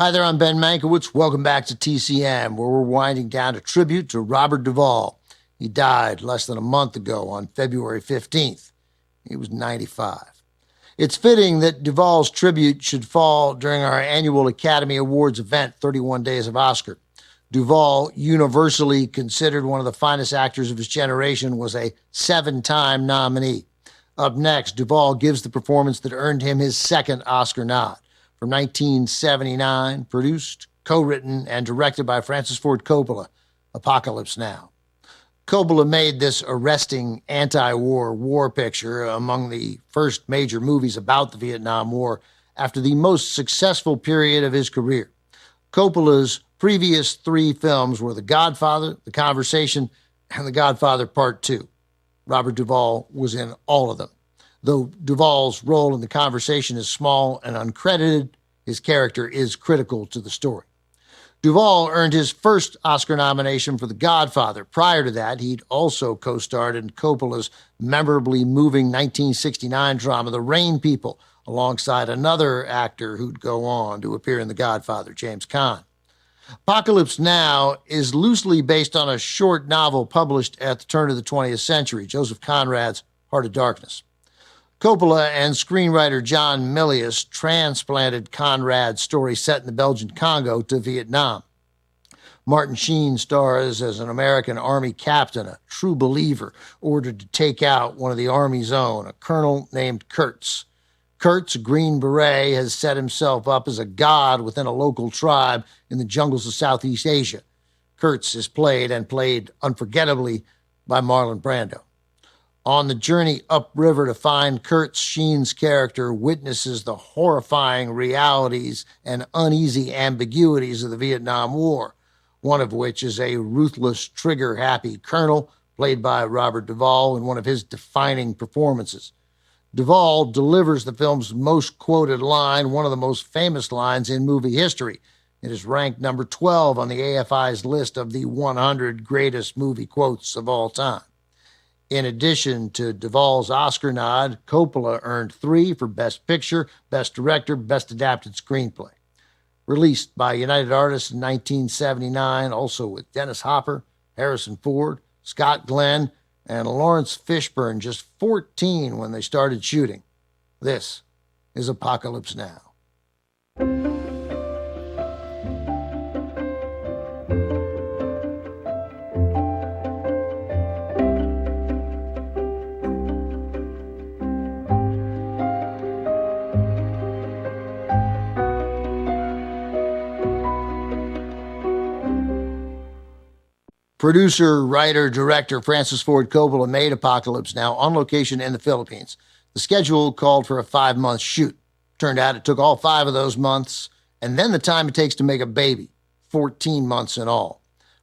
Hi there, I'm Ben Mankiewicz. Welcome back to TCM, where we're winding down a tribute to Robert Duvall. He died less than a month ago on February 15th. He was 95. It's fitting that Duvall's tribute should fall during our annual Academy Awards event, 31 Days of Oscar. Duvall, universally considered one of the finest actors of his generation, was a 7-time nominee. Up next, Duvall gives the performance that earned him his second Oscar nod. From 1979, produced, co-written, and directed by Francis Ford Coppola, Apocalypse Now. Coppola made this arresting anti-war war picture among the first major movies about the Vietnam War after the most successful period of his career. Coppola's previous 3 films were The Godfather, The Conversation, and The Godfather Part 2. Robert Duvall was in all of them. Though Duvall's role in The Conversation is small and uncredited, his character is critical to the story. Duvall earned his first Oscar nomination for The Godfather. Prior to that, he'd also co-starred in Coppola's memorably moving 1969 drama The Rain People, alongside another actor who'd go on to appear in The Godfather, James Caan. Apocalypse Now is loosely based on a short novel published at the turn of the 20th century, Joseph Conrad's Heart of Darkness. Coppola and screenwriter John Milius transplanted Conrad's story set in the Belgian Congo to Vietnam. Martin Sheen stars as an American Army captain, a true believer, ordered to take out one of the Army's own, a colonel named Kurtz. Kurtz, a Green Beret, has set himself up as a god within a local tribe in the jungles of Southeast Asia. Kurtz is played unforgettably by Marlon Brando. On the journey upriver to find Kurtz, Sheen's character witnesses the horrifying realities and uneasy ambiguities of the Vietnam War, one of which is a ruthless, trigger-happy colonel played by Robert Duvall in one of his defining performances. Duvall delivers the film's most quoted line, one of the most famous lines in movie history. It is ranked number 12 on the AFI's list of the 100 greatest movie quotes of all time. In addition to Duvall's Oscar nod, Coppola earned 3 for Best Picture, Best Director, Best Adapted Screenplay. Released by United Artists in 1979, also with Dennis Hopper, Harrison Ford, Scott Glenn, and Lawrence Fishburne, just 14 when they started shooting. This is Apocalypse Now. Producer, writer, director Francis Ford Coppola made Apocalypse Now on location in the Philippines. The schedule called for a 5-month shoot. Turned out it took all 5 of those months, and then the time it takes to make a baby, 14 months in all.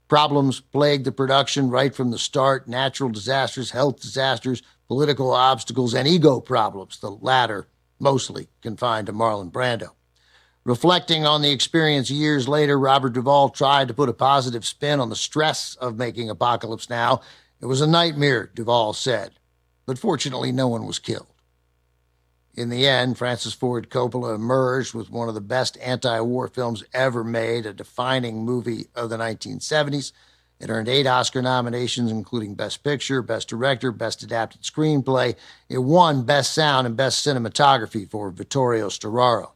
Problems plagued the production right from the start: natural disasters, health disasters, political obstacles, and ego problems, the latter mostly confined to Marlon Brando. Reflecting on the experience years later, Robert Duvall tried to put a positive spin on the stress of making Apocalypse Now. It was a nightmare, Duvall said, but fortunately no one was killed. In the end, Francis Ford Coppola emerged with one of the best anti-war films ever made, a defining movie of the 1970s. It earned 8 Oscar nominations, including Best Picture, Best Director, Best Adapted Screenplay. It won Best Sound and Best Cinematography for Vittorio Storaro.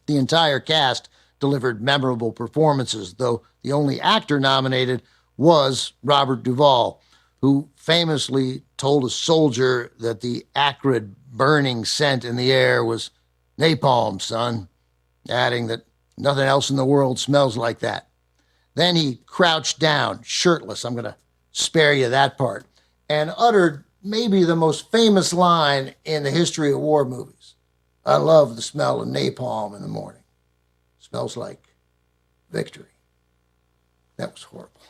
The entire cast delivered memorable performances, though the only actor nominated was Robert Duvall, who famously told a soldier that the acrid, burning scent in the air was napalm, son, adding that nothing else in the world smells like that. Then he crouched down, shirtless, I'm going to spare you that part, and uttered maybe the most famous line in the history of war movies. I love the smell of napalm in the morning. Smells like victory. That was horrible.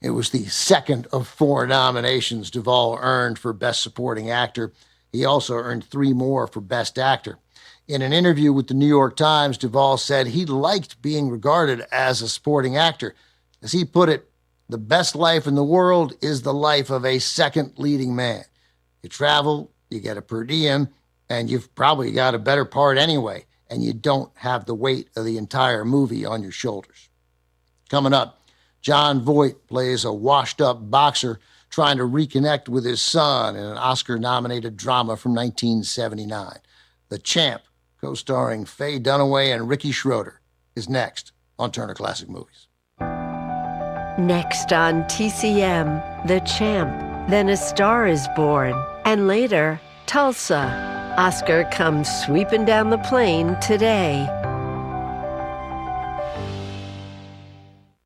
It was the second of 4 nominations Duvall earned for Best Supporting Actor. He also earned 3 more for Best Actor. In an interview with the New York Times, Duvall said he liked being regarded as a supporting actor. As he put it, the best life in the world is the life of a second leading man. You travel, you get a per diem, and you've probably got a better part anyway. and you don't have the weight of the entire movie on your shoulders. Coming up, John Voight plays a washed-up boxer trying to reconnect with his son in an Oscar-nominated drama from 1979. The Champ, co-starring Faye Dunaway and Ricky Schroeder, is next on Turner Classic Movies. Next on TCM, The Champ, then A Star is Born, and later, Tulsa. Oscar comes sweeping down the plain today.